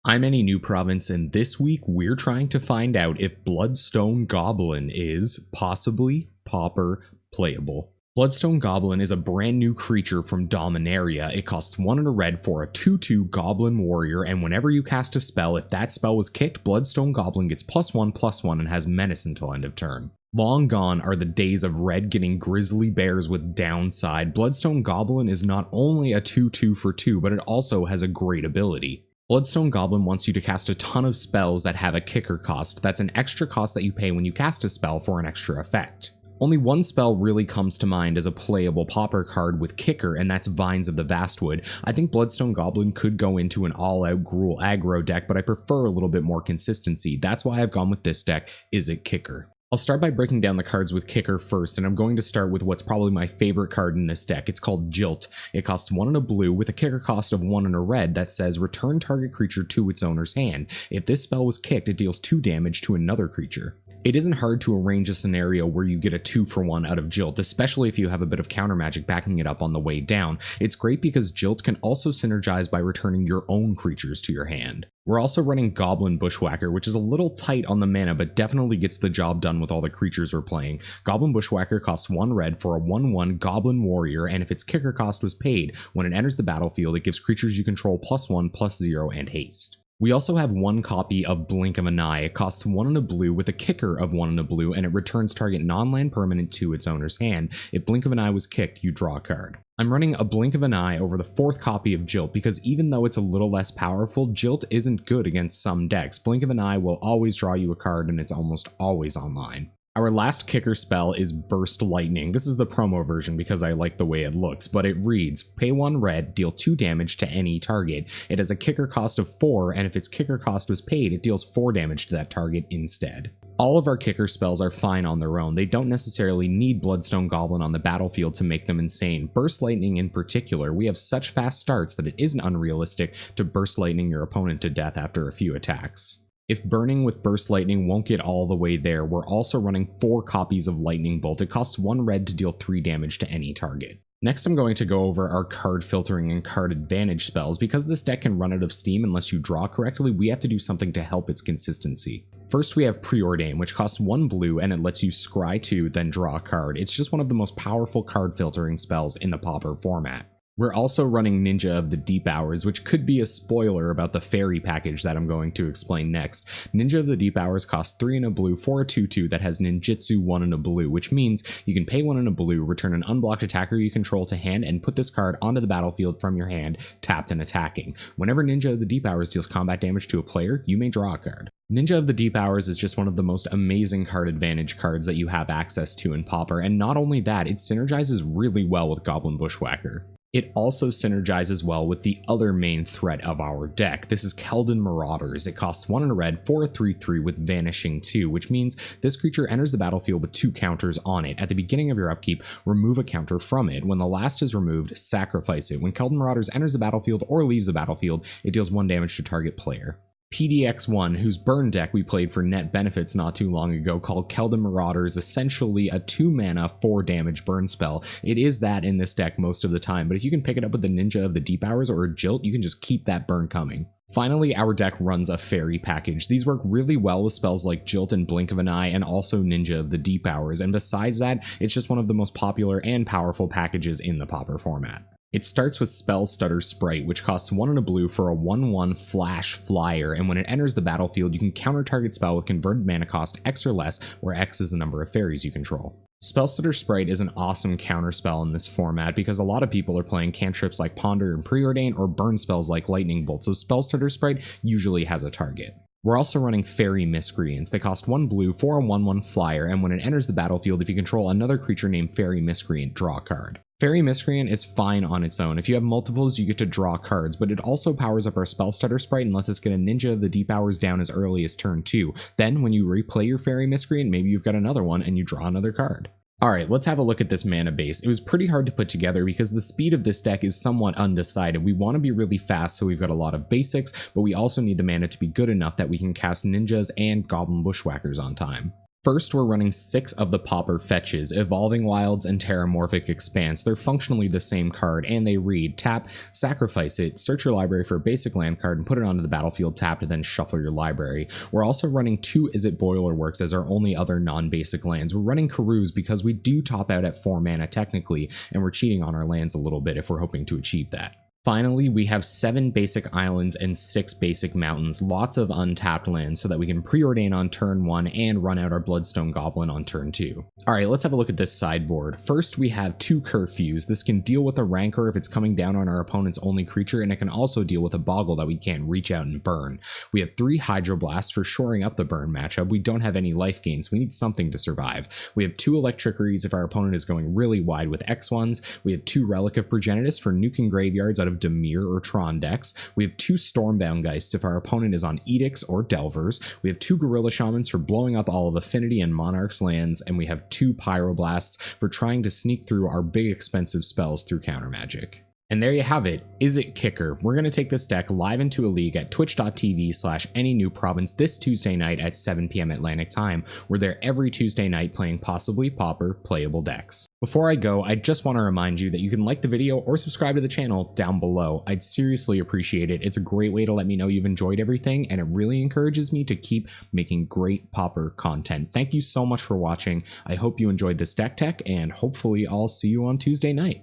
I'm Any New Province, and this week we're trying to find out if Bloodstone Goblin is possibly Pauper playable. Bloodstone Goblin is a brand new creature from Dominaria. It costs 1 and a red for a 2/2 Goblin Warrior, and whenever you cast a spell, if that spell was kicked, Bloodstone Goblin gets +1/+1 and has menace until end of turn. Long gone are the days of red getting grizzly bears with downside. Bloodstone Goblin is not only a 2/2 for 2, but it also has a great ability. Bloodstone Goblin wants you to cast a ton of spells that have a kicker cost. That's an extra cost that you pay when you cast a spell for an extra effect. Only one spell really comes to mind as a playable Pauper card with kicker, and that's Vines of the Vastwood. I think Bloodstone Goblin could go into an all-out Gruul aggro deck, but I prefer a little bit more consistency. That's why I've gone with this deck. Is it kicker? I'll start by breaking down the cards with kicker first, and I'm going to start with what's probably my favorite card in this deck. It's called Jilt. It costs 1 and a blue with a kicker cost of 1 and a red that says return target creature to its owner's hand. If this spell was kicked, it deals 2 damage to another creature. It isn't hard to arrange a scenario where you get a 2-for-1 out of Jilt, especially if you have a bit of counter magic backing it up on the way down. It's great because Jilt can also synergize by returning your own creatures to your hand. We're also running Goblin Bushwhacker, which is a little tight on the mana, but definitely gets the job done with all the creatures we're playing. Goblin Bushwhacker costs 1 red for a 1/1 Goblin Warrior, and if its kicker cost was paid, when it enters the battlefield, it gives creatures you control +1/+0 and haste. We also have 1 copy of Blink of an Eye. It costs 1 and a blue with a kicker of 1 and a blue, and it returns target non-land permanent to its owner's hand. If Blink of an Eye was kicked, you draw a card. I'm running a Blink of an Eye over the 4th copy of Jilt because even though it's a little less powerful, Jilt isn't good against some decks. Blink of an Eye will always draw you a card, and it's almost always online. Our last kicker spell is Burst Lightning. This is the promo version because I like the way it looks, but it reads, pay 1 red, deal 2 damage to any target. It has a kicker cost of 4, and if its kicker cost was paid, it deals 4 damage to that target instead. All of our kicker spells are fine on their own. They don't necessarily need Bloodstone Goblin on the battlefield to make them insane. Burst Lightning in particular, we have such fast starts that it isn't unrealistic to Burst Lightning your opponent to death after a few attacks. If burning with Burst Lightning won't get all the way there, we're also running 4 copies of Lightning Bolt. It costs 1 red to deal 3 damage to any target. Next, I'm going to go over our card filtering and card advantage spells. Because this deck can run out of steam unless you draw correctly, we have to do something to help its consistency. First, we have Preordain, which costs 1 blue and it lets you scry 2, then draw a card. It's just one of the most powerful card filtering spells in the Pauper format. We're also running Ninja of the Deep Hours, which could be a spoiler about the fairy package that I'm going to explain next. Ninja of the Deep Hours costs 3 and a blue for a 2/2 that has Ninjutsu 1 and a blue, which means you can pay 1 and a blue, return an unblocked attacker you control to hand, and put this card onto the battlefield from your hand, tapped and attacking. Whenever Ninja of the Deep Hours deals combat damage to a player, you may draw a card. Ninja of the Deep Hours is just one of the most amazing card advantage cards that you have access to in Pauper, and not only that, it synergizes really well with Goblin Bushwhacker. It also synergizes well with the other main threat of our deck. This is Keldon Marauders. It costs 1 and a red for a 3/3 with Vanishing 2, which means this creature enters the battlefield with 2 counters on it. At the beginning of your upkeep, remove a counter from it. When the last is removed, sacrifice it. When Keldon Marauders enters the battlefield or leaves the battlefield, it deals 1 damage to target player. PDX1, whose burn deck we played for net benefits not too long ago, called Keldon Marauders, essentially a 2 mana 4 damage burn spell. It is that in this deck most of the time, but if you can pick it up with the Ninja of the Deep Hours or a Jilt, you can just keep that burn coming. Finally, our deck runs a fairy package. These work really well with spells like Jilt and Blink of an Eye, and also Ninja of the Deep Hours, and besides that, it's just one of the most popular and powerful packages in the Pauper format. It starts with Spell Stutter Sprite, which costs 1 and a blue for a 1/1 flash flyer, and when it enters the battlefield, you can counter target spell with converted mana cost X or less, where X is the number of fairies you control. Spell Stutter Sprite is an awesome counter spell in this format because a lot of people are playing cantrips like Ponder and Preordain or burn spells like Lightning Bolt, so Spell Stutter Sprite usually has a target. We're also running Fairy Miscreants. They cost 1 blue for a 1/1 flyer, and when it enters the battlefield, if you control another creature named Fairy Miscreant, draw a card. Fairy Miscreant is fine on its own. If you have multiples, you get to draw cards, but it also powers up our Spell Stutter Sprite and lets us get a Ninja of the Deep Hours down as early as turn 2. Then, when you replay your Fairy Miscreant, maybe you've got another one and you draw another card. Alright, let's have a look at this mana base. It was pretty hard to put together because the speed of this deck is somewhat undecided. We want to be really fast, so we've got a lot of basics, but we also need the mana to be good enough that we can cast ninjas and Goblin Bushwhackers on time. First, we're running 6 of the Pauper fetches, Evolving Wilds and Terramorphic Expanse. They're functionally the same card, and they read: tap, sacrifice it, search your library for a basic land card, and put it onto the battlefield tapped, and then shuffle your library. We're also running 2 Is It Boilerworks as our only other non-basic lands. We're running Karuz because we do top out at 4 mana technically, and we're cheating on our lands a little bit if we're hoping to achieve that. Finally, we have 7 basic islands and 6 basic mountains, lots of untapped lands so that we can preordain on turn 1 and run out our Bloodstone Goblin on turn 2. Alright, let's have a look at this sideboard. First, we have 2 Curfews. This can deal with a Rancor if it's coming down on our opponent's only creature, and it can also deal with a Boggle that we can't reach out and burn. We have 3 Hydroblasts for shoring up the burn matchup. We don't have any life gains, so we need something to survive. We have 2 Electriceries if our opponent is going really wide with X1s. We have 2 Relic of Progenitus for nuking graveyards out of Dimir or Tron decks. We have 2 Stormbound Geists if our opponent is on Edicts or Delvers. We have 2 Gorilla Shamans for blowing up all of Affinity and Monarch's lands, and we have 2 Pyroblasts for trying to sneak through our big expensive spells through counter magic. And there you have it. Is it Kicker? We're going to take this deck live into a league at twitch.tv/AnyNewProvince this Tuesday night at 7 p.m. Atlantic time. We're there every Tuesday night playing possibly Pauper playable decks. Before I go, I just want to remind you that you can like the video or subscribe to the channel down below. I'd seriously appreciate it. It's a great way to let me know you've enjoyed everything, and it really encourages me to keep making great Pauper content. Thank you so much for watching. I hope you enjoyed this deck tech, and hopefully I'll see you on Tuesday night.